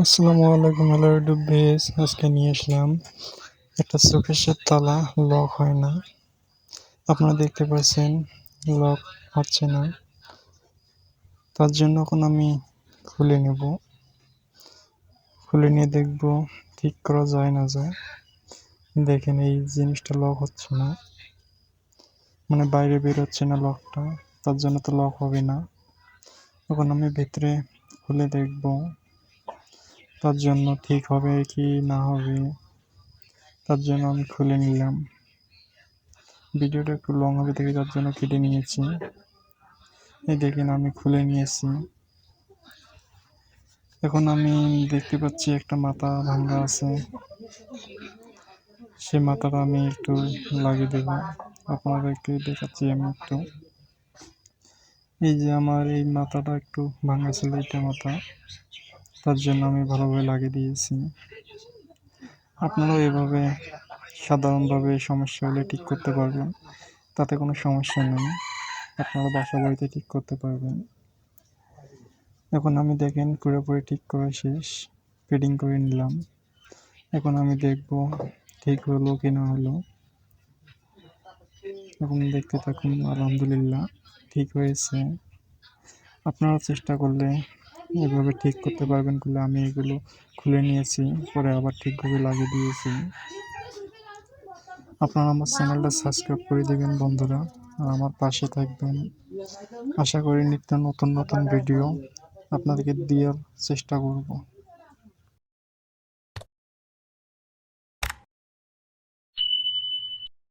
আসসালামু আলাইকুম, hello YouTube base. আজকে নিয়ে আসলাম একটা শোকেসের তালা লক হয় না। আপনারা দেখতে পাচ্ছেন লক হচ্ছে না। তার জন্য এখন আমি খুলে নেব, খুলে নিয়ে দেখব ঠিক করা যায় না যায়। দেখেন এই জিনিসটা লক হচ্ছে না, মানে বাইরে বের হচ্ছে না লকটা, তার জন্য তো লক হবে না। এখন আমি ভেতরে খুলে দেখব তার জন্য ঠিক হবে কি না হবে। তার জন্য আমি খুলে নিলাম। ভিডিওটা একটু লং হবে দেখে তার জন্য কেটে নিয়েছি। এই দেখেন আমি খুলে নিয়েছি। এখন আমি দেখতে পাচ্ছি একটা মাথা ভাঙা আছে, সে মাথাটা আমি একটু লাগিয়ে দেব। আপনাদেরকে দেখাচ্ছি আমি একটু। এই যে আমার এই মাথাটা একটু ভাঙা ছিল, এটা মাথা, তার জন্য আমি ভালোভাবে লাগিয়ে দিয়েছি। আপনারাও এভাবে সাধারণভাবে সমস্যা হলে ঠিক করতে পারবেন, তাতে কোনো সমস্যা নেই। আপনারা বাসা বাড়িতে ঠিক করতে পারবেন। এখন আমি দেখেন পুরোপুরি ঠিক করা শেষ, ফিটিং করে নিলাম। এখন আমি দেখব ঠিক হলো কি না হলো। এখন দেখতে থাকুন, আলহামদুলিল্লাহ ঠিক হয়েছে। আপনারা চেষ্টা করলে এভাবে ঠিক করতে পারবেন বলে আমি এগুলো খুলে নিয়েছি, পরে আবার ঠিকভাবে লাগিয়ে দিয়েছি। আপনারা আমার চ্যানেলটা সাবস্ক্রাইব করে দেবেন বন্ধুরা, আর আমার পাশে থাকবেন। আশা করি নিত্য নতুন নতুন ভিডিও আপনাদেরকে দেওয়ার চেষ্টা করব।